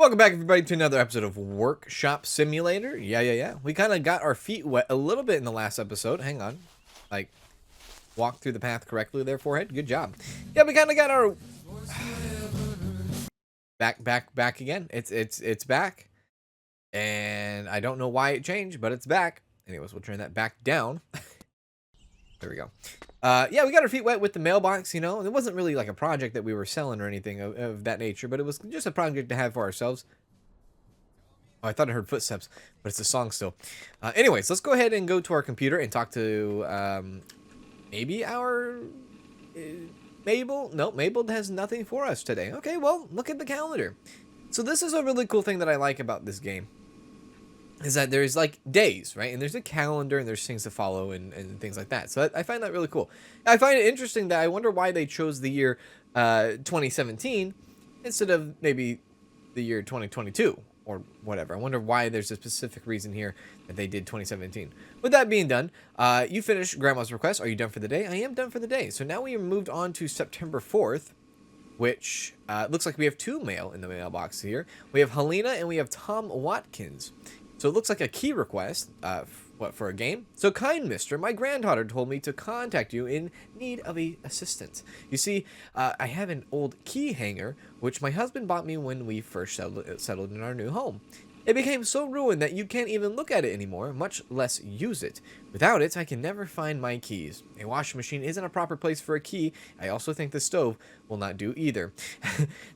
Welcome back, everybody, to another episode of Workshop Simulator. Yeah. We kind of got our feet wet a little bit in the last episode. Hang on. Like, walk through the path correctly there, forehead. Good job. Yeah, we kind of got our... Back again. It's back. And I don't know why it changed, but it's back. Anyways, we'll turn that back down. There we go. Yeah, we got our feet wet with the mailbox, you know. It wasn't really like a project that we were selling or anything of that nature, but it was just a project to have for ourselves. Oh, I thought I heard footsteps, but it's a song still. Anyways, let's go ahead and go to our computer and talk to maybe our Mabel. No, Mabel has nothing for us today. Okay, well, look at the calendar. So this is a really cool thing that I like about this game. Is that there's like days, right? And there's a calendar and there's things to follow and things like that. So I find that really cool. I find it interesting that I wonder why they chose the year 2017 instead of maybe the year 2022 or whatever. I wonder why there's a specific reason here that they did 2017. With that being done, you finished Grandma's request. Are you done for the day? I am done for the day. So now we are moved on to September 4th, which looks like we have two mail in the mailbox here. We have Helena and we have Tom Watkins. So it looks like a key request, for a game? So, kind mister, my granddaughter told me to contact you in need of a assistance. You see, I have an old key hanger, which my husband bought me when we first settled in our new home. It became so ruined that you can't even look at it anymore, much less use it. Without it, I can never find my keys. A washing machine isn't a proper place for a key. I also think the stove will not do either.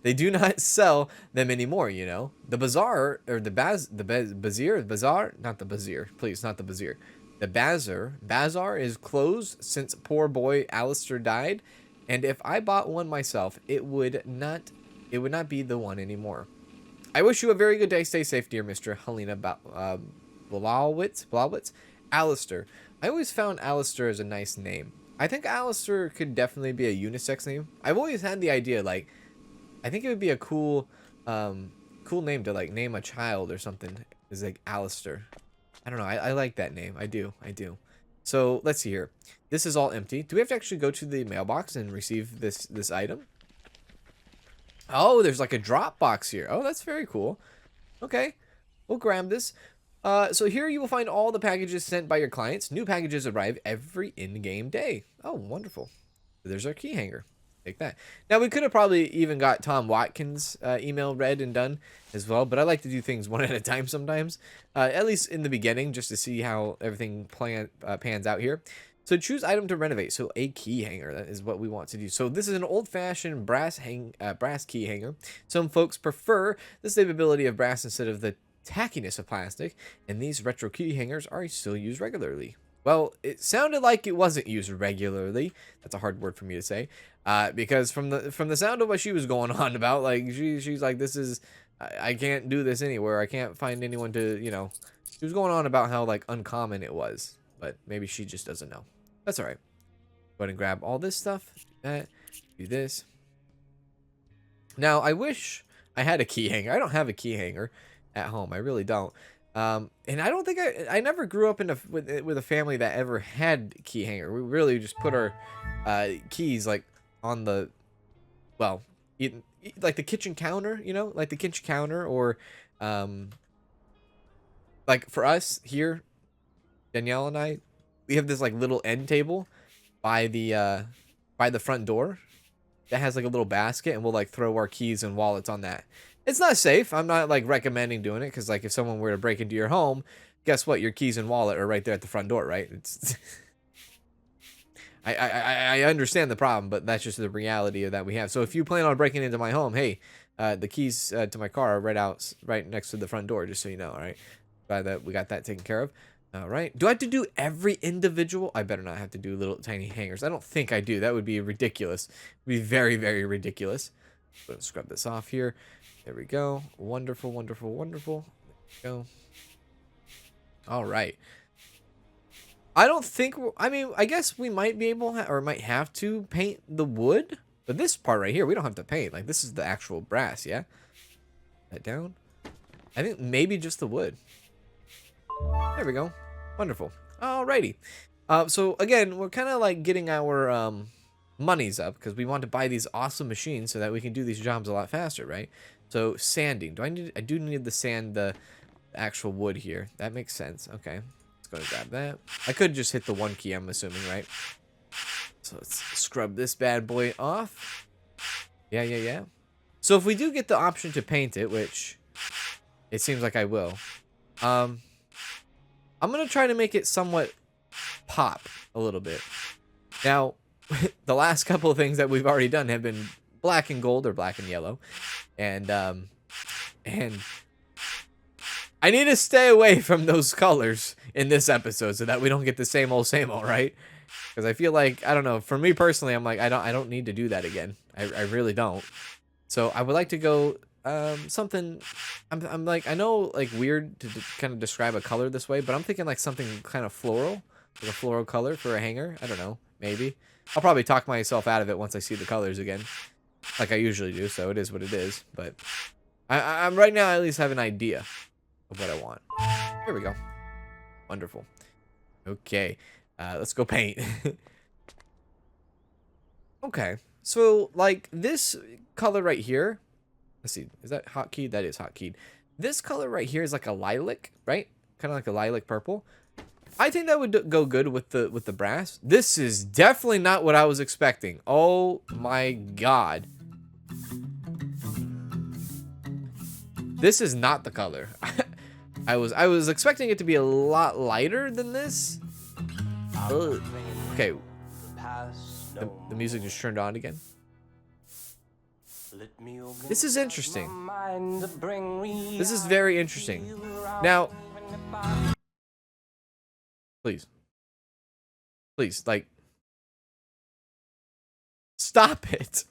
They do not sell them anymore, you know. The bazaar, or the bazaar, not the bazaar, please, not the bazaar. The bazaar is closed since poor boy Alistair died, and if I bought one myself, it would not be the one anymore. I wish you a very good day. Stay safe, dear Mr. Helena Blawitz. Alistair. I always found Alistair as a nice name. I think Alistair could definitely be a unisex name. I've always had the idea, like, I think it would be a cool name to, like, name a child or something. Is like Alistair. I don't know. I like that name. I do. So, let's see here. This is all empty. Do we have to actually go to the mailbox and receive this item? Oh, there's like a drop box here. Oh, that's very cool. Okay, we'll grab this. So here you will find all the packages sent by your clients. New packages arrive every in-game day. Oh, wonderful. There's our key hanger. Take that. Now, we could have probably even got Tom Watkins' email read and done as well, but I like to do things one at a time sometimes, at least in the beginning, just to see how everything pans out here. So choose item to renovate. So a key hanger, that is what we want to do. So this is an old-fashioned brass key hanger. Some folks prefer the stability of brass instead of the tackiness of plastic, and these retro key hangers are still used regularly. Well, it sounded like it wasn't used regularly. That's a hard word for me to say, because from the sound of what she was going on about, like she's like, this is, I can't do this anywhere. I can't find anyone to, you know. She was going on about how like uncommon it was, but maybe she just doesn't know. That's all right. Go ahead and grab all this stuff. Do that. Do this. Now, I wish I had a key hanger. I don't have a key hanger at home. I really don't. And I don't think I never grew up with a family that ever had key hanger. We really just put our keys like on the, well, like the kitchen counter, you know, like the kitchen counter, or like for us here, Danielle and I, we have this like little end table by the front door that has like a little basket, and we'll like throw our keys and wallets on that. It's not safe. I'm not like recommending doing it, because like if someone were to break into your home, guess what? Your keys and wallet are right there at the front door, right? It's I understand the problem, but that's just the reality of that we have. So if you plan on breaking into my home, hey, the keys to my car are right next to the front door, just so you know. All right, glad that we got that taken care of. All right. Do I have to do every individual? I better not have to do little tiny hangers. I don't think I do. That would be ridiculous. It would be very, very ridiculous. Let's scrub this off here. There we go. Wonderful. There we go. All right. I don't think... I mean, I guess we might be able or might have to paint the wood. But this part right here, we don't have to paint. Like, this is the actual brass, yeah? That down. I think maybe just the wood. There we go. Wonderful. Alrighty. So again, we're kind of like getting our monies up, because we want to buy these awesome machines so that we can do these jobs a lot faster, right? So sanding. I do need the sand the actual wood here. That makes sense. Okay. Let's go and grab that. I could just hit the 1 key, I'm assuming, right? So let's scrub this bad boy off. Yeah. So if we do get the option to paint it, which it seems like I will, I'm gonna try to make it somewhat pop a little bit. Now, the last couple of things that we've already done have been black and gold or black and yellow, and I need to stay away from those colors in this episode so that we don't get the same old, right? Because I feel like, I don't know, for me personally, I'm like, I don't need to do that again. I really don't. So I would like to go something. I'm like, I know, like, weird to kind of describe a color this way, but I'm thinking like something kind of floral, like a floral color for a hanger. I don't know, maybe. I'll probably talk myself out of it once I see the colors again, like I usually do. So it is what it is. But I'm right now, I at least have an idea of what I want. Here we go. Wonderful. Okay, let's go paint. Okay, so like this color right here. Let's see, is that hotkeyed? That is hotkeyed. This color right here is like a lilac, right? Kind of like a lilac purple. I think that would go good with the brass. This is definitely not what I was expecting. Oh my god. This is not the color. I was expecting it to be a lot lighter than this. Ugh. Okay. The music just turned on again. This is interesting. This is very interesting. Now, please, like, stop it.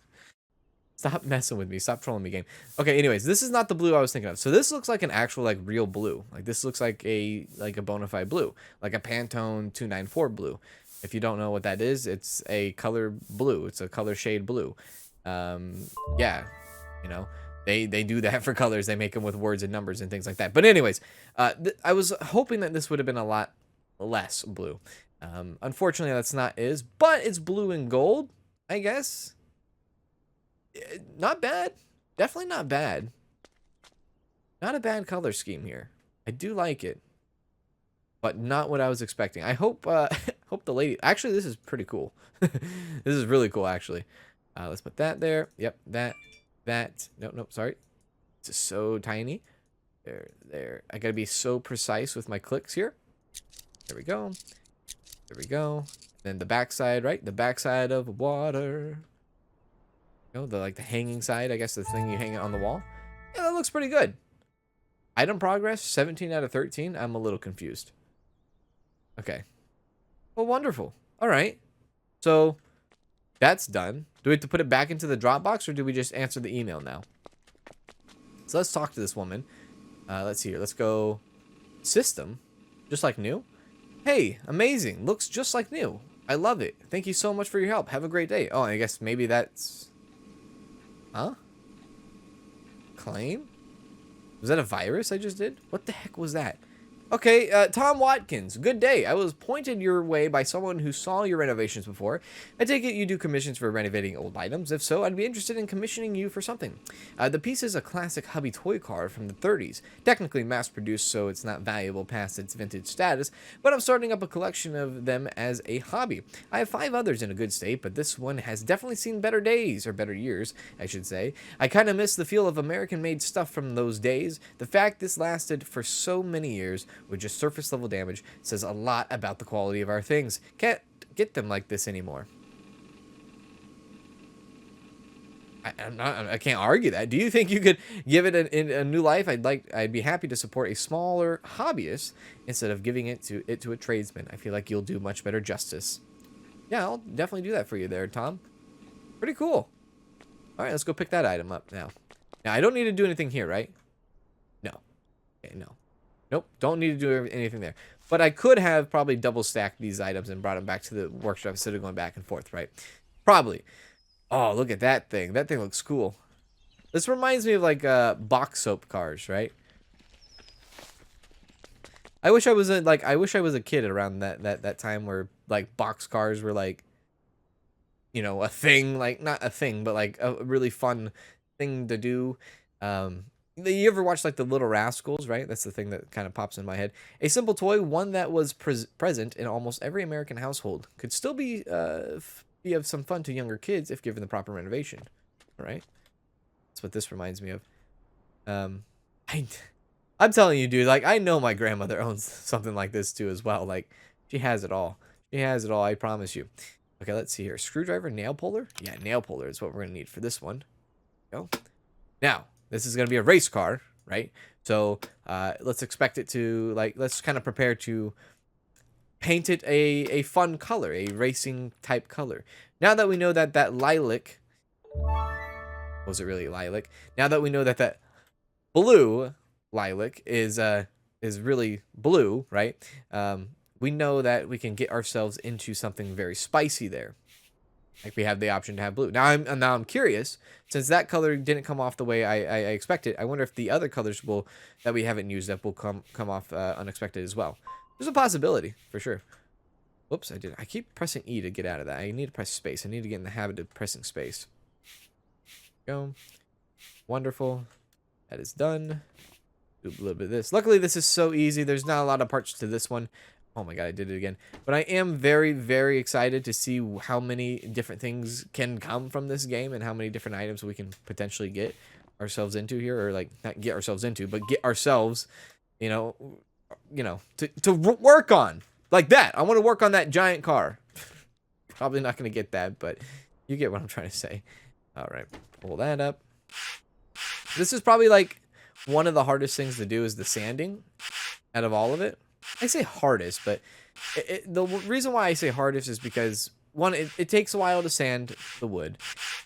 Stop messing with me. Stop trolling me, game. Okay, anyways, this is not the blue I was thinking of. So this looks like an actual, like, real blue. Like, this looks like a bona fide blue. Like a Pantone 294 blue. If you don't know what that is, it's a color blue. It's a color shade blue. Yeah, you know, they do that for colors. They make them with words and numbers and things like that. But anyways, I was hoping that this would have been a lot less blue. Unfortunately, that's not is, but it's blue and gold, I guess. Not bad. Definitely not bad. Not a bad color scheme here. I do like it, but not what I was expecting. I hope hope the lady. Actually, this is pretty cool. This is really cool, actually. Let's put that there. Yep, that. Nope, sorry. It's just so tiny. There. I gotta be so precise with my clicks here. There we go. There we go. Then the backside, right? The backside of water. You know, the hanging side, I guess, the thing you hang it on the wall. Yeah, that looks pretty good. Item progress, 17 out of 13. I'm a little confused. Okay. Well, wonderful. All right. So that's done. Do we have to put it back into the Dropbox, or do we just answer the email now? So let's talk to this woman. Let's see here. Let's go system. Just like new. Hey, amazing. Looks just like new. I love it. Thank you so much for your help. Have a great day. Oh, I guess maybe that's... Huh? Claim? Was that a virus I just did? What the heck was that? Okay, Tom Watkins, good day. I was pointed your way by someone who saw your renovations before. I take it you do commissions for renovating old items. If so, I'd be interested in commissioning you for something. The piece is a classic hubby toy car from the 30s. Technically mass-produced, so it's not valuable past its vintage status, but I'm starting up a collection of them as a hobby. I have 5 others in a good state, but this one has definitely seen better days, or better years, I should say. I kind of miss the feel of American-made stuff from those days. The fact this lasted for so many years with just surface level damage says a lot about the quality of our things. Can't get them like this anymore. I can't argue that. Do you think you could give it a new life? I'd be happy to support a smaller hobbyist instead of giving it to a tradesman. I feel like you'll do much better justice. Yeah, I'll definitely do that for you there, Tom. Pretty cool. All right, let's go pick that item up now. Now I don't need to do anything here, right? No. Okay, no. Nope, don't need to do anything there. But I could have probably double stacked these items and brought them back to the workshop instead of going back and forth, right? Probably. Oh, look at that thing. That thing looks cool. This reminds me of like box soap cars, right? I wish I was a kid around that time where like box cars were like, you know, a thing, like not a thing, but like a really fun thing to do. You ever watch like the Little Rascals, right? That's the thing that kind of pops in my head. A simple toy, one that was present in almost every American household, could still be of some fun to younger kids if given the proper renovation. All right, that's what this reminds me of. Um, I, I'm telling you, dude. Like I know my grandmother owns something like this too as well. Like she has it all. She has it all. I promise you. Okay, let's see here. Screwdriver, nail puller. Yeah, nail puller is what we're gonna need for this one. Go. Now, this is going to be a race car, right? So let's expect it to, like, let's kind of prepare to paint it a fun color, a racing type color. Now that we know that that lilac, was it really lilac? Now that we know that that blue lilac is really blue, right? We know that we can get ourselves into something very spicy there. Like we have the option to have blue. Now I'm curious, since that color didn't come off the way I expected. I wonder if the other colors that we haven't used up will come off unexpected as well. There's a possibility for sure. Whoops, I keep pressing E to get out of that. I need to press space. I need to get in the habit of pressing space. Go. Wonderful. That is done. Do a little bit of this. Luckily, this is so easy. There's not a lot of parts to this one. Oh my god, I did it again. But I am very, very excited to see how many different things can come from this game and how many different items we can potentially get ourselves into here. Or, like, not get ourselves into, but get ourselves, to work on. Like that. I want to work on that giant car. Probably not going to get that, but you get what I'm trying to say. All right, pull that up. This is probably, like, one of the hardest things to do is the sanding out of all of it. I say hardest, but the reason why I say hardest is because, one, it takes a while to sand the wood.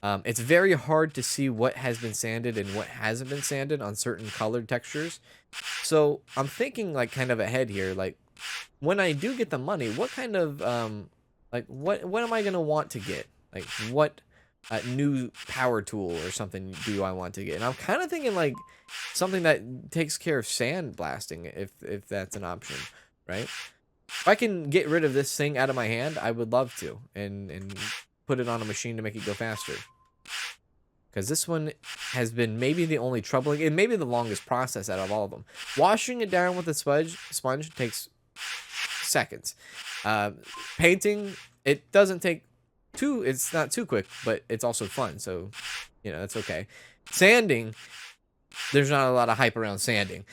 It's very hard to see what has been sanded and what hasn't been sanded on certain colored textures. So I'm thinking, like, kind of ahead here. Like, when I do get the money, what kind of, like, what am I going to want to get? Like, what new power tool or something do I want to get? And I'm kind of thinking, like, something that takes care of sand blasting, if that's an option, right? If I can get rid of this thing out of my hand, I would love to, and put it on a machine to make it go faster. Because this one has been maybe the only troubling, and maybe the longest process out of all of them. Washing it down with a sponge takes seconds. Painting, it doesn't take it's not too quick, but it's also fun, so that's okay. Sanding, there's not a lot of hype around sanding.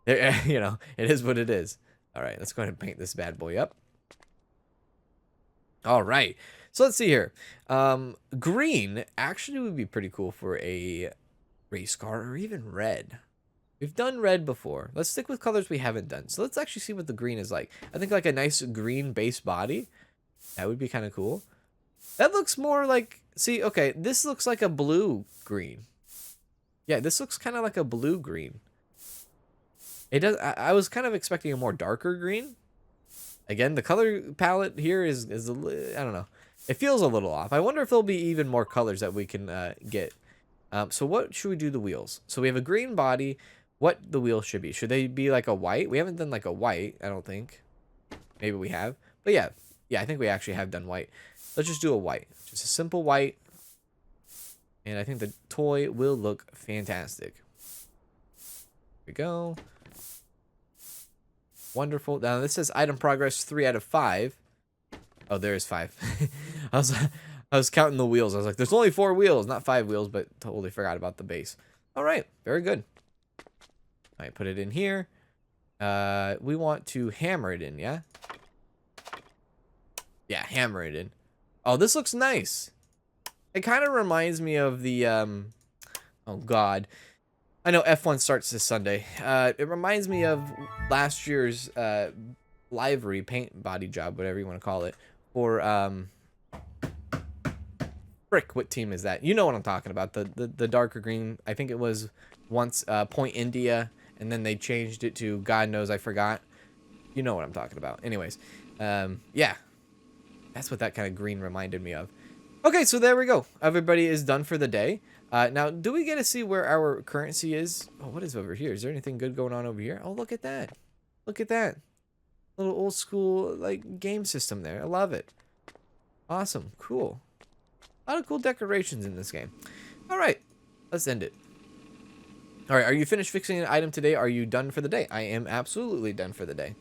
It is what it is. All right, let's go ahead and paint this bad boy up. All right, so let's see here. Green actually would be pretty cool for a race car, or even red. We've done red before. Let's stick with colors we haven't done. So let's actually see what the green is like. I think like a nice green base body, that would be kind of cool. That looks more like, see, okay, this looks like a blue green. Yeah, this looks kind of like a blue green. It does. I was kind of expecting a more darker green. Again, the color palette here is I don't know. It feels a little off. I wonder if there'll be even more colors that we can get. So what should we do the wheels? So we have a green body. What the wheels should be? Should they be like a white? We haven't done like a white, I don't think. Maybe we have. But yeah, I think we actually have done white. Let's just do a white. Just a simple white. And I think the toy will look fantastic. Here we go. Wonderful. Now this says item progress 3 out of 5. Oh, there is 5. I was counting the wheels. I was like, there's only 4 wheels, not 5 wheels, but totally forgot about the base. All right, very good. All right, put it in here. We want to hammer it in, yeah? Yeah, hammer it in. Oh, this looks nice. It kind of reminds me of the, oh God. I know F1 starts this Sunday. It reminds me of last year's, livery paint body job, whatever you want to call it, for, frick, what team is that? You know what I'm talking about. The darker green. I think it was once, Point India, and then they changed it to God knows, I forgot. You know what I'm talking about. Anyways, yeah. That's what that kind of green reminded me of. Okay, so there we go. Everybody is done for the day. Now, do we get to see where our currency is? Oh, what is over here? Is there anything good going on over here? Oh, look at that. Look at that. Little old school, like, game system there. I love it. Awesome. Cool. A lot of cool decorations in this game. All right. Let's end it. All right, are you finished fixing an item today? Are you done for the day? I am absolutely done for the day.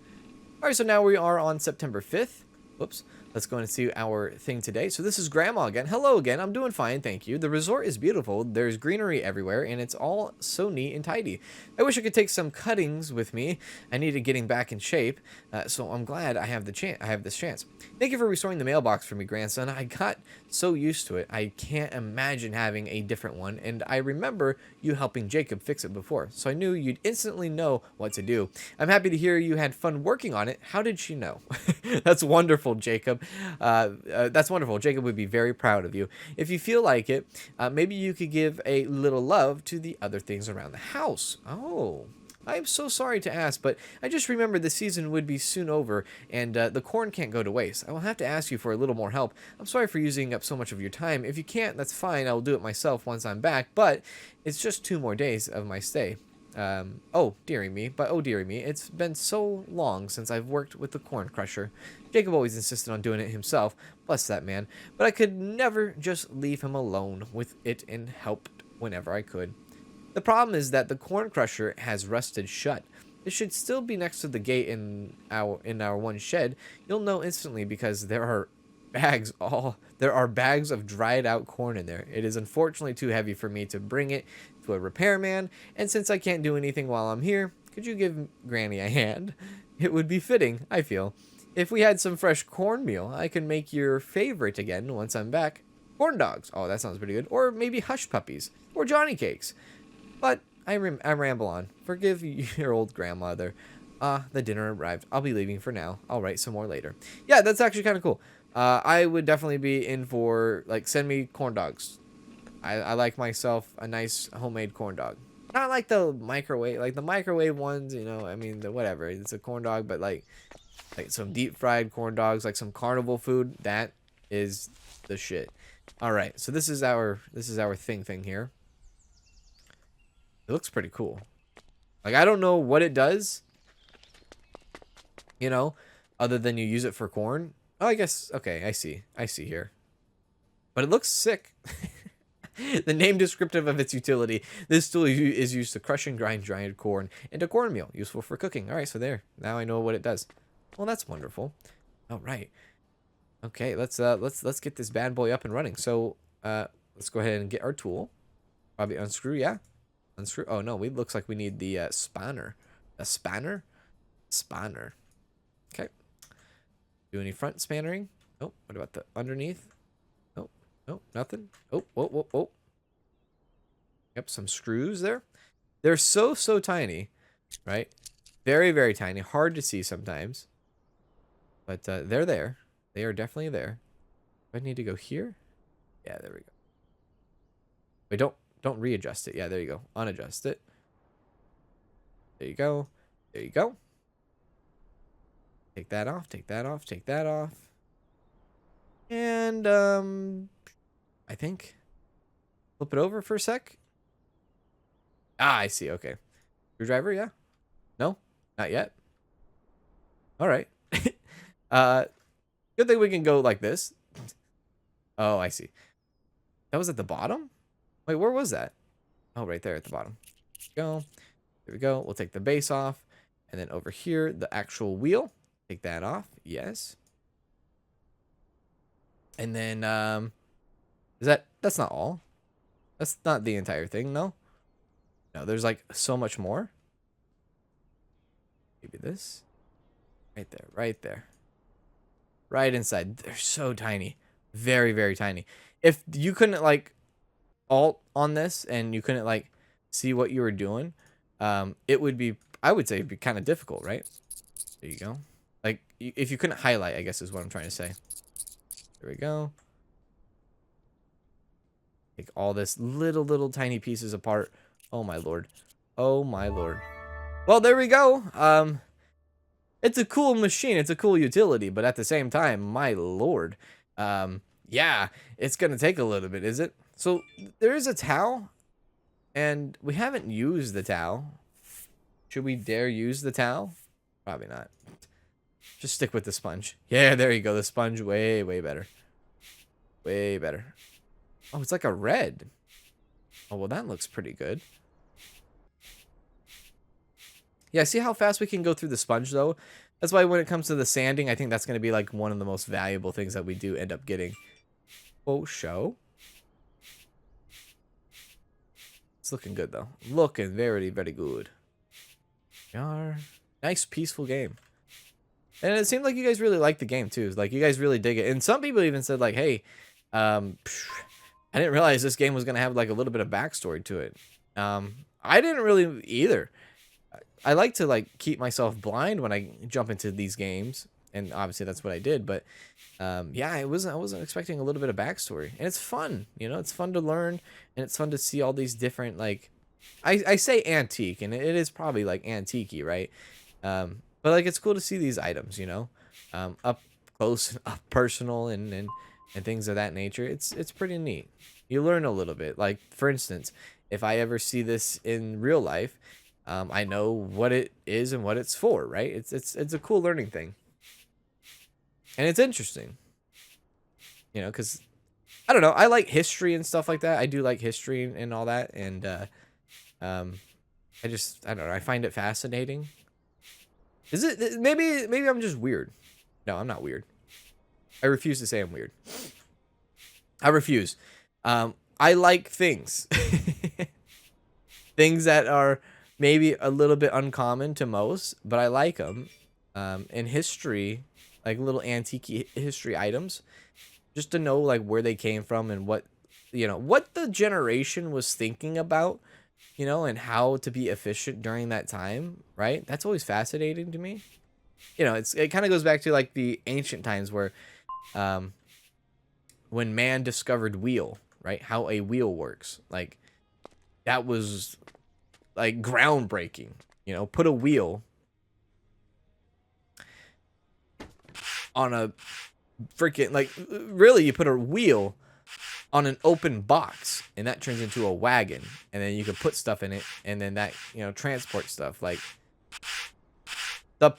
All right, so now we are on September 5th. Whoops. Let's go and see our thing today. So this is Grandma again. Hello again. I'm doing fine, thank you. The resort is beautiful. There's greenery everywhere, and it's all so neat and tidy. I wish I could take some cuttings with me. I needed getting back in shape, so I'm glad I have this chance. Thank you for restoring the mailbox for me, grandson. I got so used to it. I can't imagine having a different one, and I remember you helping Jacob fix it before, so I knew you'd instantly know what to do. I'm happy to hear you had fun working on it. How did she know? That's wonderful, Jacob. That's wonderful. Jacob would be very proud of you. If you feel like it, maybe you could give a little love to the other things around the house. Oh, I'm so sorry to ask, but I just remembered the season would be soon over, and the corn can't go to waste. I will have to ask you for a little more help. I'm sorry for using up so much of your time. If you can't, that's fine. I'll do it myself once I'm back, but it's just 2 more days of my stay. Oh dearie me, it's been so long since I've worked with the corn crusher. Jacob always insisted on doing it himself, bless that man, but I could never just leave him alone with it and helped whenever I could. The problem is that the corn crusher has rusted shut. It should still be next to the gate in our one shed. You'll know instantly because there are bags of dried out corn in there. It is unfortunately too heavy for me to bring it to a repairman, and since I can't do anything while I'm here, could you give Granny a hand? It would be fitting, I feel. If we had some fresh cornmeal, I can make your favorite again once I'm back. Corn dogs. Oh, that sounds pretty good. Or maybe hush puppies. Or Johnny cakes. But I ramble on. Forgive your old grandmother. The dinner arrived. I'll be leaving for now. I'll write some more later. Yeah, that's actually kind of cool. I would definitely be in for, like, send me corn dogs. I like myself a nice homemade corn dog. Not like the microwave ones, you know, I mean, whatever. It's a corn dog, but like some deep fried corn dogs, like some carnival food, that is the shit. All right, so this is our thing here. It looks pretty cool. Like, I don't know what it does, you know, other than you use it for corn. Oh, I guess, okay, I see here. But it looks sick. The name descriptive of its utility. This tool is used to crush and grind dried corn into cornmeal, useful for cooking. All right, so there. Now I know what it does. Well, that's wonderful. All right. Okay, let's get this bad boy up and running. So, let's go ahead and get our tool. Probably unscrew, yeah. Unscrew. Oh no, it looks like we need the spanner. A spanner? Spanner. Okay. Do any front spannering? Oh, what about the underneath? Oh, nothing. Oh, whoa, whoa, whoa. Yep, some screws there. They're so tiny, right? Very, very tiny. Hard to see sometimes. But they're there. They are definitely there. Do I need to go here? Yeah, there we go. Wait, don't readjust it. Yeah, there you go. Unadjust it. There you go. There you go. Take that off. Take that off. Take that off. And I think flip it over for a sec. Ah, I see. Okay. Screwdriver, yeah? No? Not yet? All right. Good thing we can go like this. Oh, I see. That was at the bottom? Wait, where was that? Oh, right there at the bottom. Go. There we go. We'll take the base off. And then over here, the actual wheel. Take that off. Yes. And then, that's not all. That's not the entire thing, no? No, there's like so much more. Maybe this. Right there, right there. Right inside. They're so tiny. Very, very tiny. If you couldn't like alt on this and you couldn't like see what you were doing, it would be, I would say it'd be kind of difficult, right? There you go. Like if you couldn't highlight, I guess is what I'm trying to say. There we go. Take all this little tiny pieces apart. Oh my lord. Oh my lord. Well, there we go. It's a cool machine. It's a cool utility, but at the same time, my lord. Yeah, it's gonna take a little bit, is it? So there is a towel, and we haven't used the towel. Should we dare use the towel? Probably not. Just stick with the sponge. Yeah, there you go. The sponge, way better. Way better. Oh, it's like a red. Oh, well, that looks pretty good. Yeah, see how fast we can go through the sponge, though? That's why when it comes to the sanding, I think that's going to be, like, one of the most valuable things that we do end up getting. Oh, show. It's looking good, though. Looking very, very good. Nice, peaceful game. And it seemed like you guys really liked the game, too. Like, you guys really dig it. And some people even said, like, hey, I didn't realize this game was going to have, like, a little bit of backstory to it. I didn't really either. I like to, like, keep myself blind when I jump into these games. And obviously that's what I did. But, yeah, I wasn't expecting a little bit of backstory. And it's fun, you know? It's fun to learn. And it's fun to see all these different, like... I say antique, and it is probably, like, antique-y, right? But, like, it's cool to see these items, you know? Up close, up personal, and things of that nature. It's pretty neat. You learn a little bit. Like, for instance, if I ever see this in real life, I know what it is and what it's for, right? It's a cool learning thing. And it's interesting. You know, because, I don't know, I like history and stuff like that. I do like history and all that, and, I don't know, I find it fascinating. Is it, maybe I'm just weird. No, I'm not weird. I refuse to say I'm weird. I refuse. I like things. Things that are maybe a little bit uncommon to most, but I like them. In history, like little antique history items, just to know like where they came from and what, you know, what the generation was thinking about, you know, and how to be efficient during that time, right? That's always fascinating to me. You know, it kind of goes back to like the ancient times where, when man discovered wheel, right? How a wheel works, like that was like groundbreaking. You know, put a wheel on a freaking, like, really, you put a wheel on an open box and that turns into a wagon, and then you can put stuff in it, and then that, you know, transport stuff. Like the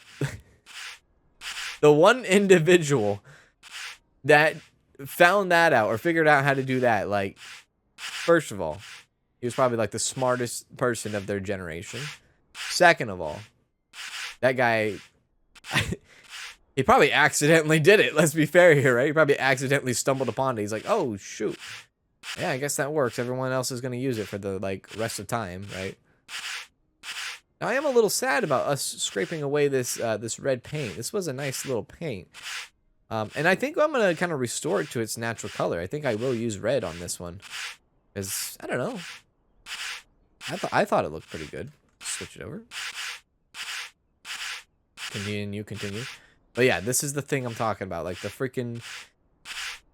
the one individual that found that out or figured out how to do that, like, first of all, he was probably like the smartest person of their generation. Second of all, that guy he probably accidentally did it. Let's be fair here, right? He probably accidentally stumbled upon it. He's like, oh, shoot. Yeah, I guess that works. Everyone else is going to use it for the, like, rest of time, right? Now, I am a little sad about us scraping away this this red paint. This was a nice little paint. And I think I'm going to kind of restore it to its natural color. I think I will use red on this one. Because, I don't know. I thought it looked pretty good. Switch it over. Continue. But yeah, this is the thing I'm talking about. Like the freaking...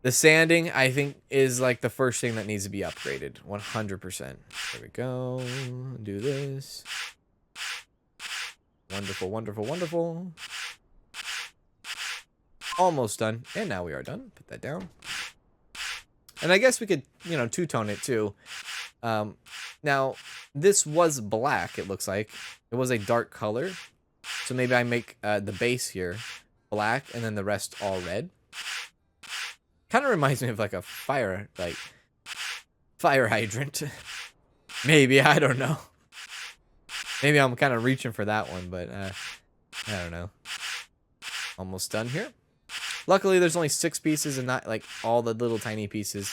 The sanding, I think, is like the first thing that needs to be upgraded. 100%. There we go. Do this. Wonderful, wonderful, wonderful. Almost done. And now we are done. Put that down. And I guess we could, you know, two-tone it too. Now, this was black, it looks like. It was a dark color. So maybe I make the base here black and then the rest all red. Kind of reminds me of like a fire hydrant. Maybe, I don't know. Maybe I'm kind of reaching for that one, but I don't know. Almost done here. Luckily, there's only 6 pieces and not like all the little tiny pieces.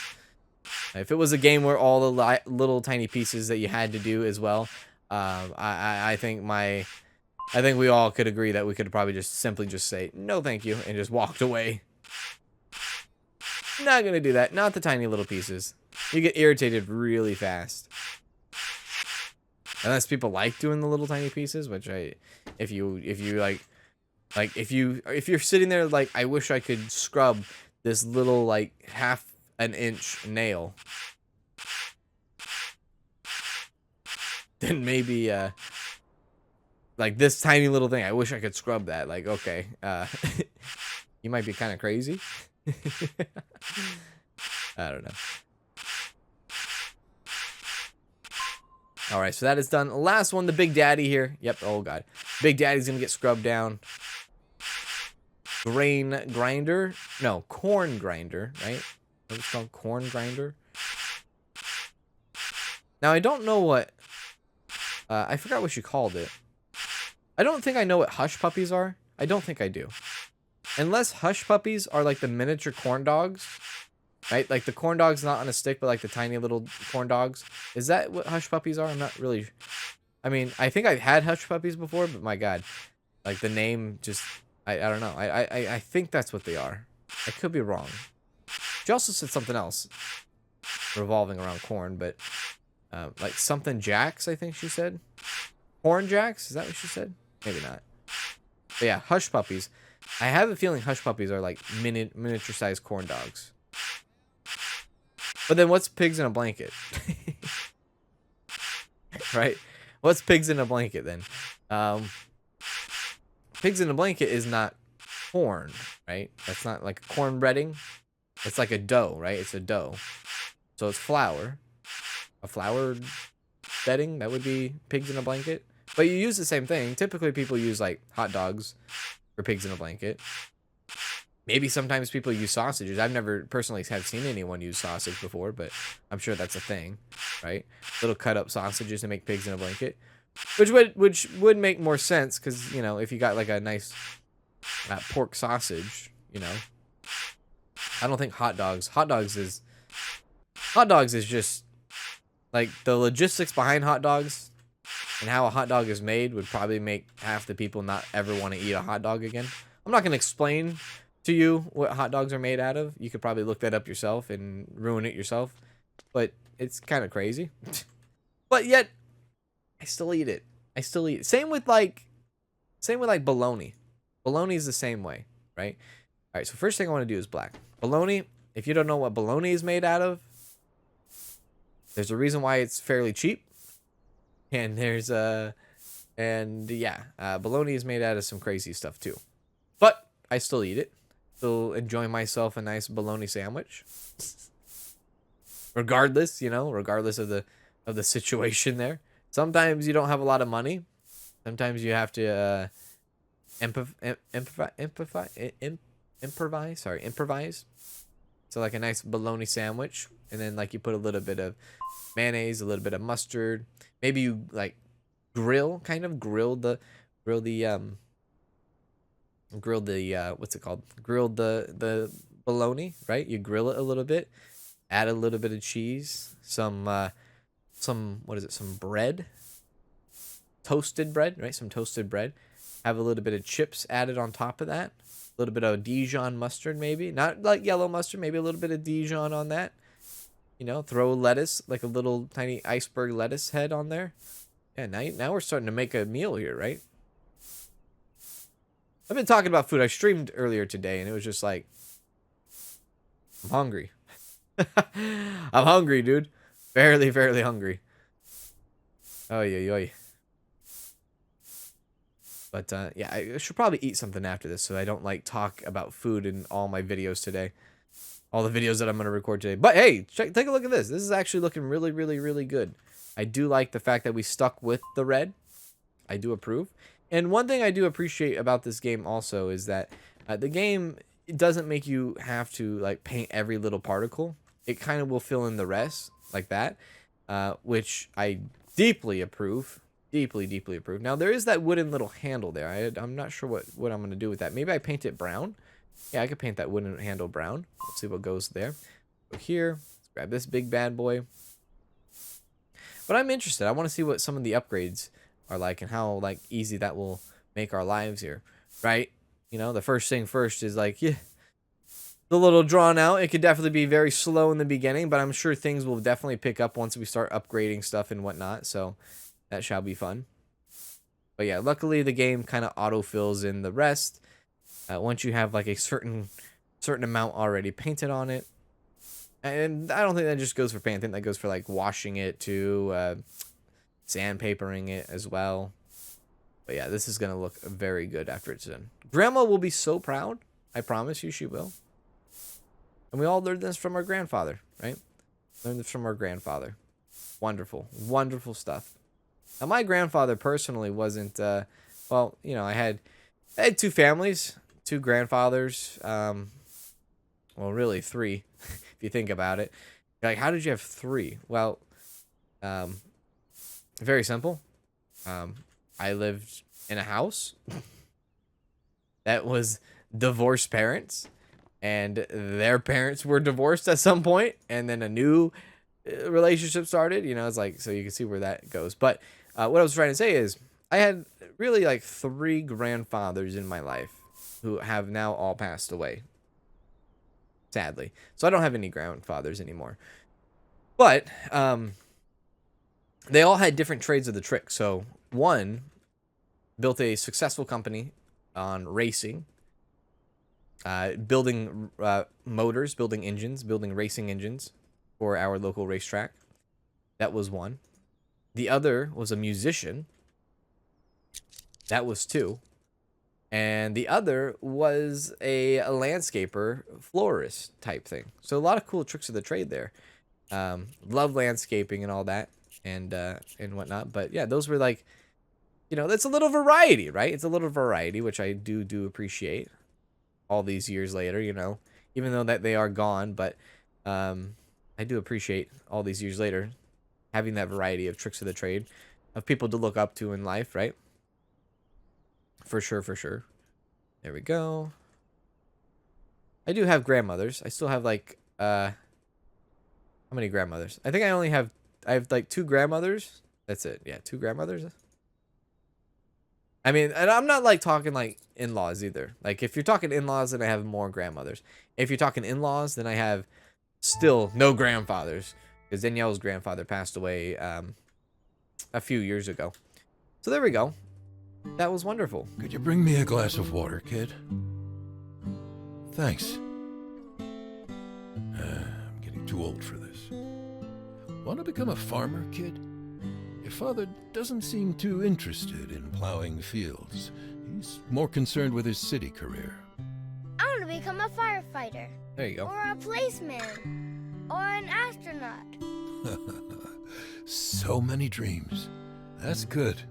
If it was a game where all the little tiny pieces that you had to do as well, I think we all could agree that we could probably just simply just say no thank you and just walked away. Not gonna do that. Not the tiny little pieces. You get irritated really fast. Unless people like doing the little tiny pieces, which if you're sitting there like, I wish I could scrub this little like half an inch nail, then maybe like this tiny little thing, I wish I could scrub that. Like, okay, you might be kind of crazy. I don't know. All right, so that is done. Last one, the Big Daddy here. Yep, oh god. Big Daddy's gonna get scrubbed down. Grain grinder. No, corn grinder, right? What's it called? Corn grinder. Now, I don't know what... I forgot what you called it. I don't think I know what hush puppies are. I don't think I do. Unless hush puppies are like the miniature corn dogs, right? Like the corn dogs not on a stick, but like the tiny little corn dogs. Is that what hush puppies are? I'm not really... I mean, I think I've had hush puppies before, but my God. Like the name just... I don't know. I think that's what they are. I could be wrong. She also said something else revolving around corn, but like something jacks, I think she said. Corn jacks? Is that what she said? Maybe not. But yeah, hush puppies. I have a feeling hush puppies are like miniature sized corn dogs. But then what's pigs in a blanket? Right? What's pigs in a blanket then? Pigs in a blanket is not corn, right? That's not like corn breading. It's like a dough, right? It's a dough. So it's flour. A flour bedding, that would be pigs in a blanket. But you use the same thing. Typically people use like hot dogs for pigs in a blanket. Maybe sometimes people use sausages. I've never personally have seen anyone use sausage before, but I'm sure that's a thing, right? Little cut up sausages to make pigs in a blanket. Which would make more sense because, you know, if you got like a nice pork sausage, you know. I don't think hot dogs is just like the logistics behind hot dogs and how a hot dog is made would probably make half the people not ever want to eat a hot dog again. I'm not going to explain to you what hot dogs are made out of. You could probably look that up yourself and ruin it yourself, but it's kind of crazy. But yet I still eat it. I still eat it. Same with like bologna. Bologna is the same way, right? All right, so first thing I want to do is black. Bologna, if you don't know what bologna is made out of, there's a reason why it's fairly cheap. And there's bologna is made out of some crazy stuff too. But I still eat it. Still enjoy myself a nice bologna sandwich. Regardless, you know, regardless of the situation there. Sometimes you don't have a lot of money. Sometimes you have to improvise. So like a nice bologna sandwich, and then like you put a little bit of mayonnaise, a little bit of mustard. Maybe you like grill the bologna, right? You grill it a little bit, add a little bit of cheese, some what is it? Some bread, toasted bread, right? Some toasted bread. Have a little bit of chips added on top of that. A little bit of Dijon mustard, maybe not like yellow mustard, maybe a little bit of Dijon on that. You know, throw lettuce, like a little tiny iceberg lettuce head on there. Yeah, now we're starting to make a meal here, right? I've been talking about food. I streamed earlier today, and it was just like, I'm hungry. I'm hungry, dude. Fairly hungry. Oh, yeah. But, yeah, I should probably eat something after this so I don't, like, talk about food in all my videos today. All the videos that I'm going to record today. But, hey, take a look at this. This is actually looking really good. I do like the fact that we stuck with the red. I do approve. And one thing I do appreciate about this game also is that the game, it doesn't make you have to, like, paint every little particle. It kind of will fill in the rest, like that, which I deeply approve. Deeply approve. Now, there is that wooden little handle there. I'm not sure what I'm going to do with that. Maybe I paint it brown. Yeah, I could paint that wooden handle brown. Let's see what goes there. Go here. Let's grab this big bad boy. But I'm interested. I want to see what some of the upgrades are like and how like easy that will make our lives here, right? You know, the first thing first is like, yeah, the little drawn out. It could definitely be very slow in the beginning, but I'm sure things will definitely pick up once we start upgrading stuff and whatnot. So that shall be fun. But yeah, luckily the game kind of auto-fills in the rest. Once you have like a certain amount already painted on it. And I don't think that just goes for paint. I think that goes for like washing it too, sandpapering it as well. But yeah, this is going to look very good after it's done. Grandma will be so proud. I promise you she will. And we all learned this from our grandfather, right? Learned this from our grandfather. Wonderful stuff. Now, my grandfather personally wasn't, well, you know, I had two families, two grandfathers, well, really three, if you think about it. Like, how did you have three? Well, very simple. I lived in a house that was divorced parents, and their parents were divorced at some point, and then a new relationship started. You know, it's like, so you can see where that goes. But what I was trying to say is I had really like 3 grandfathers in my life who have now all passed away, sadly. So I don't have any grandfathers anymore. But they all had different trades of the trick. So one built a successful company on racing, building motors, building engines, building racing engines for our local racetrack. That was one. The other was a musician. That was 2. And the other was a landscaper, florist type thing. So a lot of cool tricks of the trade there. Love landscaping and all that, and whatnot. But yeah, those were like, you know, that's a little variety, right? It's a little variety, which I do appreciate all these years later, you know, even though that they are gone. But I do appreciate all these years later having that variety of tricks of the trade, of people to look up to in life, right? For sure, for sure. There we go. I do have grandmothers. I still have like how many grandmothers? I think I have like 2 grandmothers. That's it. Yeah, 2 grandmothers. I mean, and I'm not like talking like in-laws either. Like if you're talking in-laws, then I have more grandmothers. If you're talking in-laws, then I have still no grandfathers, because Danielle's grandfather passed away a few years ago. So there we go. That was wonderful. Could you bring me a glass of water, kid? Thanks. I'm getting too old for this. Want to become a farmer, kid? Your father doesn't seem too interested in plowing fields. He's more concerned with his city career. I want to become a firefighter. There you go. Or a policeman. Or an astronaut. So many dreams. That's good.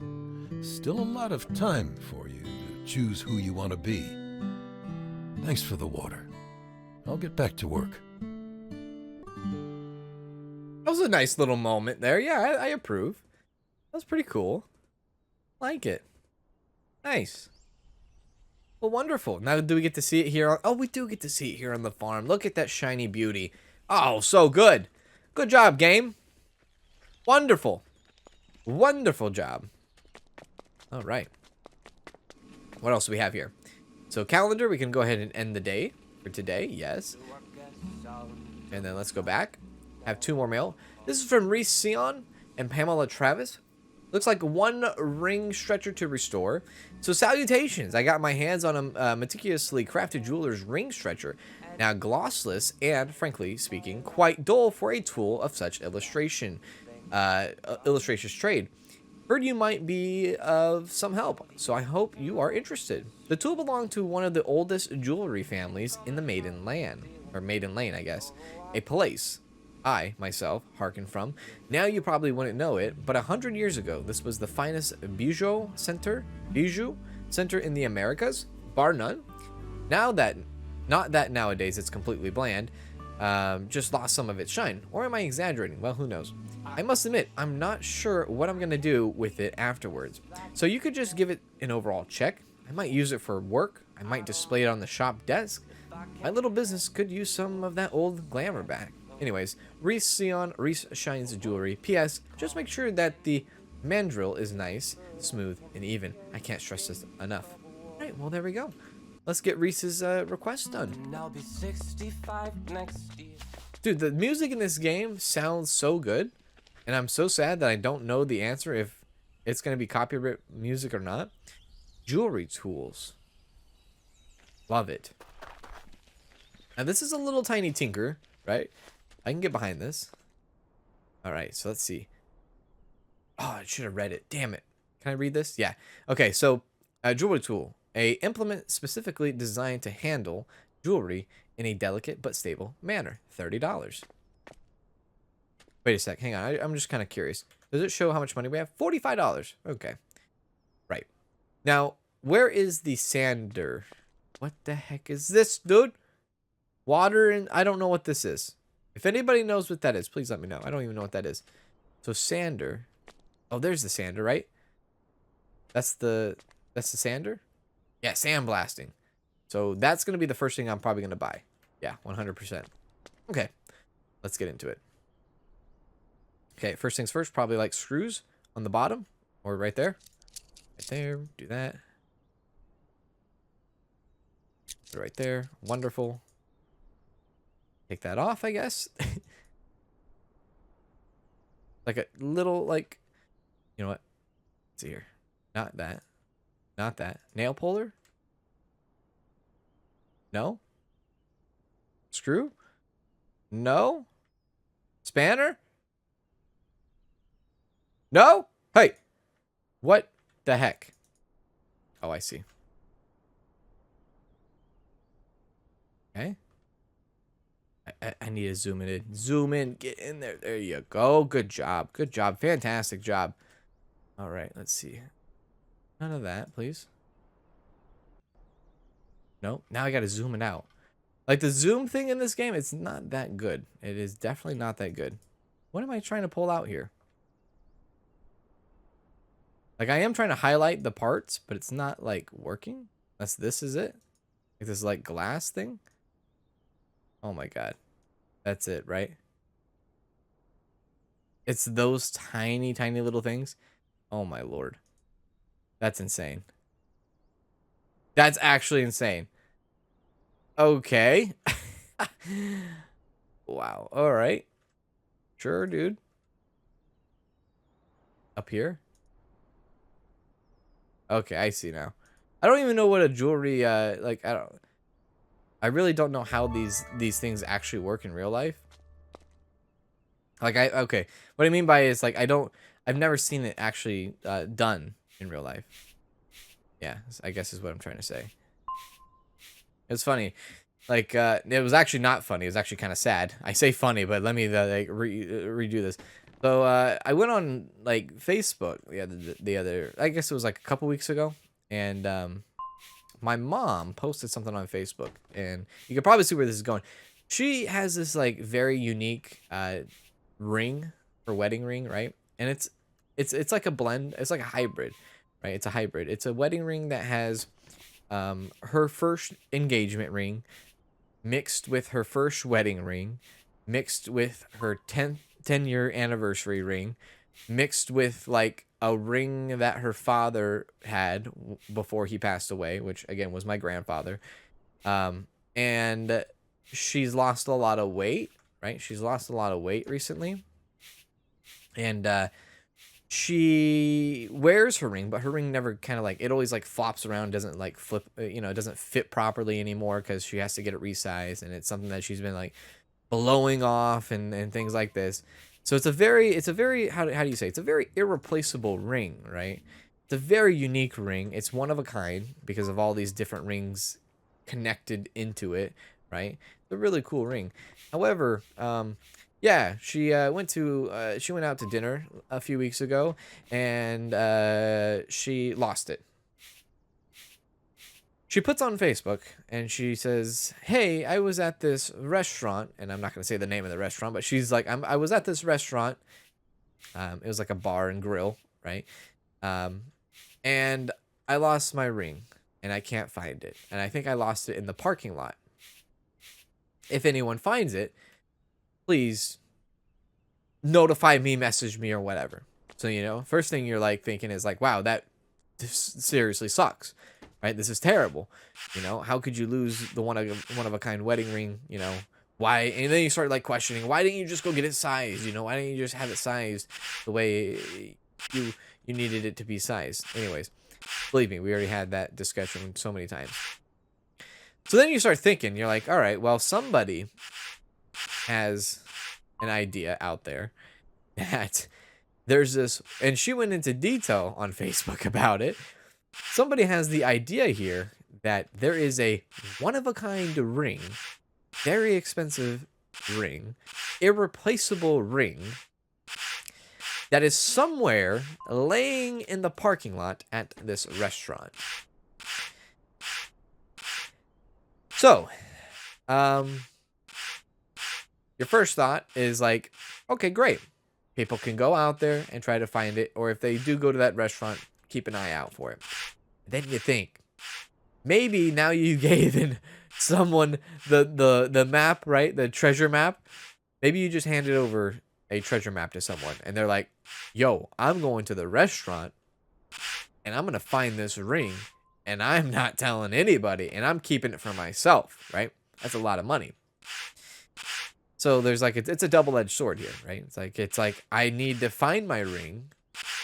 Still a lot of time for you to choose who you want to be. Thanks for the water. I'll get back to work. That was a nice little moment there. Yeah, I approve. That was pretty cool. Like it. Nice. Well, wonderful. Now, do we get to see it here? Oh, we do get to see it here on the farm. Look at that shiny beauty. Oh, so good. Good job, game. Wonderful. Wonderful job. All right. What else do we have here? So calendar, we can go ahead and end the day for today. Yes. And then let's go back. Have 2 more mail. This is from Reese Sion and Pamela Travis. Looks like 1 ring stretcher to restore. So salutations. I got my hands on a meticulously crafted jeweler's ring stretcher. Now glossless and, frankly speaking, quite dull for a tool of such illustration's trade. Heard you might be of some help, so I hope you are interested. The tool belonged to one of the oldest jewelry families in the Maiden Lane, I guess, a place I, myself, hearken from. Now you probably wouldn't know it, but 100 years ago, this was the finest bijou center in the Americas, bar none. Not that nowadays it's completely bland, just lost some of its shine. Or am I exaggerating? Well, who knows? I must admit, I'm not sure what I'm going to do with it afterwards. So you could just give it an overall check. I might use it for work. I might display it on the shop desk. My little business could use some of that old glamour back. Anyways, Reese Sion, Reese Shines Jewelry. P.S. Just make sure that the mandrel is nice, smooth, and even. I can't stress this enough. All right, well, there we go. Let's get Reese's request done. I'll be 65 next year. Dude, the music in this game sounds so good. And I'm so sad that I don't know the answer if it's going to be copyright music or not. Jewelry tools. Love it. Now, this is a little tiny tinker, right? I can get behind this. All right, so let's see. Oh, I should have read it. Damn it. Can I read this? Yeah. Okay, so a jewelry tool. A implement specifically designed to handle jewelry in a delicate but stable manner. $30. Wait a sec. Hang on. I'm just kind of curious. Does it show how much money we have? $45. Okay. Right. Now, where is the sander? What the heck is this, dude? Water and... I don't know what this is. If anybody knows what that is, please let me know. I don't even know what that is. So, sander. Oh, there's the sander, right? That's the... That's the sander? Yeah, sandblasting. So that's going to be the first thing I'm probably going to buy. Yeah, 100%. Okay, let's get into it. Okay, first things first, probably like screws on the bottom or right there. Right there, do that. Right there, wonderful. Take that off, I guess. Like a little, like, you know what? Let's see here. Not that. Not that. Nail puller? No? Screw? No? Spanner? No? Hey! What the heck? Oh, I see. Okay. I need to zoom it in. Zoom in. Get in there. There you go. Good job. Good job. Fantastic job. All right. Let's see. None of that, please. Nope. Now I got to zoom it out. Like the zoom thing in this game, it's not that good. It is definitely not that good. What am I trying to pull out here? Like I am trying to highlight the parts, but it's not like working. This is it. Like this like glass thing. Oh my God. That's it, right? It's those tiny, tiny little things. Oh my Lord. That's insane. That's actually insane. Okay. Wow. All right. Sure, dude. Up here. Okay, I see now. I don't even know what a jewelry like I really don't know how these things actually work in real life. Like okay. What I mean by is like I've never seen it actually done in real life. Yeah, I guess is what I'm trying to say. It's funny. Like it was actually not funny. It was actually kind of sad. I say funny, but let me like redo this. So I went on like Facebook the other I guess it was like a couple weeks ago, and my mom posted something on Facebook, and you can probably see where this is going. She has this like very unique ring, her wedding ring, right? And it's like a blend. It's like a hybrid, right? It's a hybrid. It's a wedding ring that has her first engagement ring mixed with her first wedding ring, mixed with her 10-year anniversary ring, mixed with like a ring that her father had before he passed away, which again was my grandfather. And she's lost a lot of weight, right? She's lost a lot of weight recently. And she wears her ring, but her ring never kind of like, it always like flops around, doesn't like flip, it doesn't fit properly anymore because she has to get it resized, and it's something that she's been like blowing off and things like this. So it's a very how do you say, it's a very irreplaceable ring, right? It's a very unique ring. It's one of a kind because of all these different rings connected into it, right? It's a really cool ring. However, yeah, she went out to dinner a few weeks ago, and she lost it. She puts on Facebook and she says, "Hey, I was at this restaurant," and I'm not going to say the name of the restaurant, but she's like, I was at this restaurant. It was like a bar and grill, right? And I lost my ring, and I can't find it, and I think I lost it in the parking lot. If anyone finds it, please notify me, message me, or whatever. So, first thing you're like thinking is like, wow, this seriously sucks, right? This is terrible. How could you lose the one of a kind wedding ring? Why? And then you start like questioning, why didn't you just go get it sized? Why didn't you just have it sized the way you needed it to be sized? Anyways, believe me, we already had that discussion so many times. So then you start thinking, you're like, all right, well, somebody has an idea out there that there's this, and she went into detail on Facebook about it. Somebody has the idea here that there is a one-of-a-kind ring, very expensive ring, irreplaceable ring that is somewhere laying in the parking lot at this restaurant. So, your first thought is like, okay, great. People can go out there and try to find it, or if they do go to that restaurant, keep an eye out for it. Then you think, maybe now you gave in someone the map, right? The treasure map. Maybe you just handed over a treasure map to someone and they're like, yo, I'm going to the restaurant and I'm going to find this ring and I'm not telling anybody and I'm keeping it for myself, right? That's a lot of money. So there's like, it's a double-edged sword here, right? It's like I need to find my ring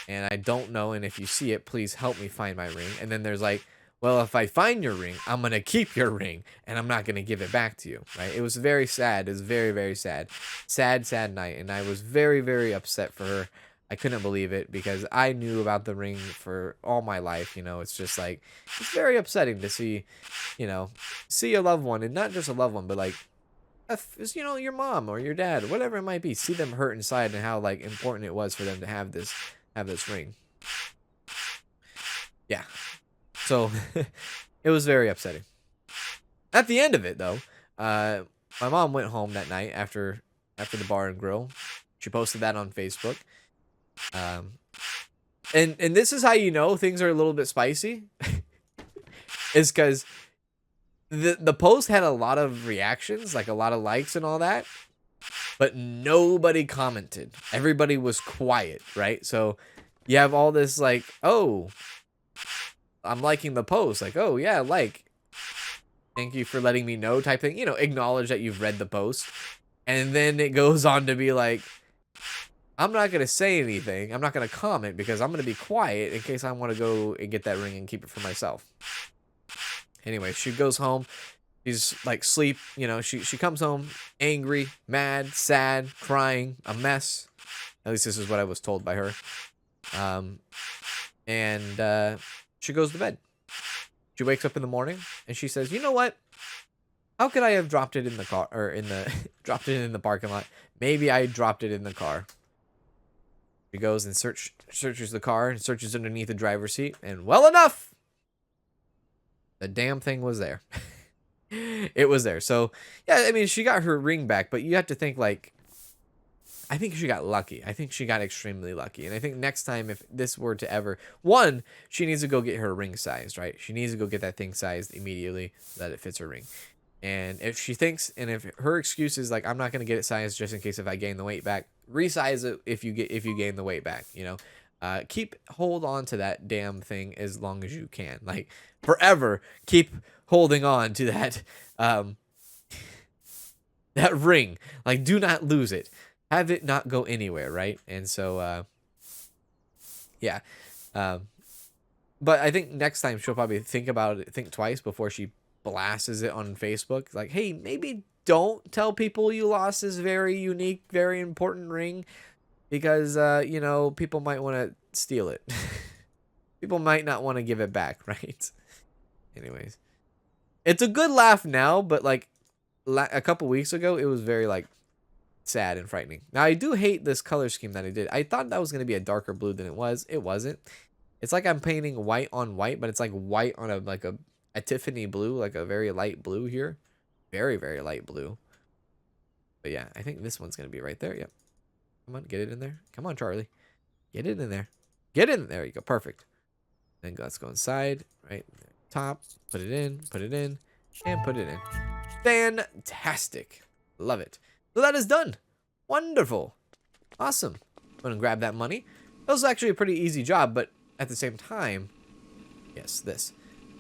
and I don't know. And if you see it, please help me find my ring. And then there's like, well, if I find your ring, I'm going to keep your ring and I'm not going to give it back to you, right? It was very sad. It was very, very sad. Sad night. And I was very, very upset for her. I couldn't believe it because I knew about the ring for all my life. You know, it's just like, it's very upsetting to see, you know, see a loved one, and not just a loved one, but like, you know, your mom or your dad, whatever it might be, see them hurt inside and how like important it was for them to have this ring. Yeah. So it was very upsetting. At the end of it though, my mom went home that night after the bar and grill. She posted that on Facebook. And this is how you know things are a little bit spicy. Is because the post had a lot of reactions, like a lot of likes and all that, but nobody commented. Everybody was quiet, right? So you have all this like, oh, I'm liking the post, like, oh yeah, like, thank you for letting me know type thing, you know, acknowledge that you've read the post. And then it goes on to be like, I'm not going to say anything. I'm not going to comment because I'm going to be quiet in case I want to go and get that ring and keep it for myself. Anyway, she goes home. She's like sleep, you know, she comes home angry, mad, sad, crying, a mess. At least this is what I was told by her. And she goes to bed. She wakes up in the morning and she says, you know what? How could I have dropped it in the car or dropped it in the parking lot? Maybe I dropped it in the car. She goes and searches the car and searches underneath the driver's seat, and well enough, the damn thing was there. It was there. So yeah, I mean, she got her ring back, but you have to think like, I think she got lucky. I think she got extremely lucky. And I think next time, if this were to ever, one, she needs to go get her ring sized, right? She needs to go get that thing sized immediately so that it fits her ring. And if she thinks, and if her excuse is like, I'm not going to get it sized just in case if I gain the weight back, resize it if you gain the weight back, you know. Hold on to that damn thing as long as you can. Like forever, keep holding on to that that ring. Like, do not lose it. Have it not go anywhere, right? And so yeah. But I think next time she'll probably think twice before she blasts it on Facebook. Like, hey, maybe don't tell people you lost this very unique, very important ring, because you know, people might want to steal it. People might not want to give it back, right? Anyways, it's a good laugh now, but like a couple weeks ago, it was very like sad and frightening. Now I do hate this color scheme that I did. I thought that was going to be a darker blue than it was. It wasn't. It's like I'm painting white on white, but it's like white on a Tiffany blue, like a very light blue here. Very, very light blue. But yeah, I think this one's going to be right there. Yep. Come on, get it in there. Come on, Charlie. Get it in there. Get in. There you go. Perfect. Then let's go inside. Right. Top. Put it in. Put it in. And put it in. Fantastic. Love it. So that is done. Wonderful. Awesome. I'm going to grab that money. That was actually a pretty easy job, but at the same time, yes, this.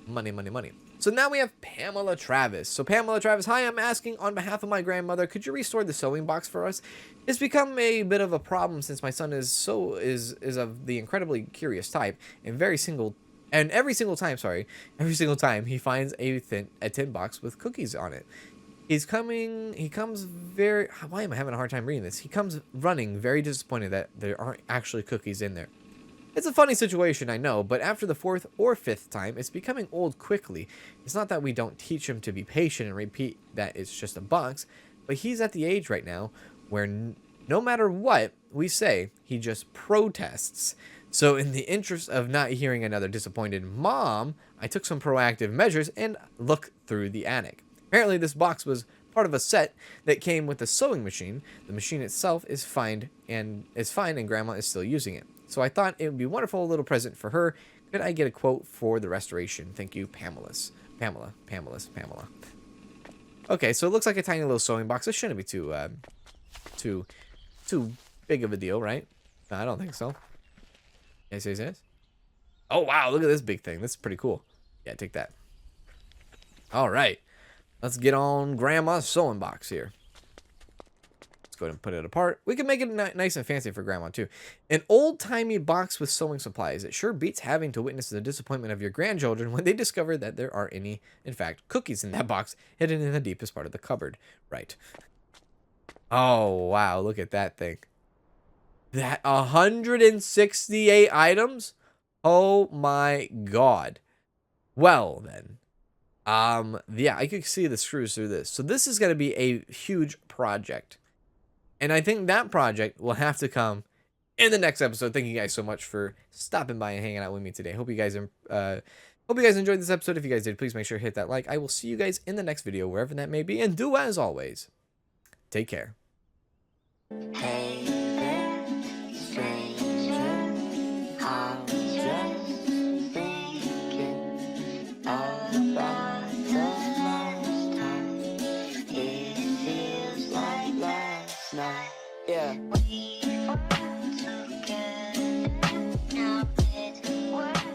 Money, money, money. So now we have Pamela Travis. So Pamela Travis, hi, I'm asking on behalf of my grandmother, could you restore the sewing box for us? It's become a bit of a problem since my son is of the incredibly curious type and every single time he finds a tin box with cookies on it. Why am I having a hard time reading this? He comes running very disappointed that there aren't actually cookies in there. It's a funny situation, I know, but after the 4th or 5th time, it's becoming old quickly. It's not that we don't teach him to be patient and repeat that it's just a box, but he's at the age right now where no matter what we say, he just protests. So in the interest of not hearing another disappointed mom, I took some proactive measures and looked through the attic. Apparently this box was part of a set that came with a sewing machine. The machine itself is fine and Grandma is still using it. So I thought it would be a wonderful little present for her Could I get a quote for the restoration? Thank you, Pamela. Okay, so it looks like a tiny little sewing box. This shouldn't be too big of a deal, right? No, I don't think so. Yes. Oh, wow, look at this big thing. This is pretty cool. Yeah, take that. All right. Let's get on Grandma's sewing box here. Let's go ahead and put it apart. We can make it nice and fancy for Grandma, too. An old-timey box with sewing supplies. It sure beats having to witness the disappointment of your grandchildren when they discover that there are any, in fact, cookies in that box hidden in the deepest part of the cupboard. Right. Oh, wow. Look at that thing. That 168 items? Oh, my God. Well, then. Yeah, I could see the screws through this. So this is going to be a huge project. And I think that project will have to come in the next episode. Thank you guys so much for stopping by and hanging out with me today. Hope you guys enjoyed this episode. If you guys did, please make sure to hit that like. I will see you guys in the next video, wherever that may be. And do as always, take care. Hey there, stranger. I was just thinking about the last time. It feels like last night. Yeah. We fought together, now it's worth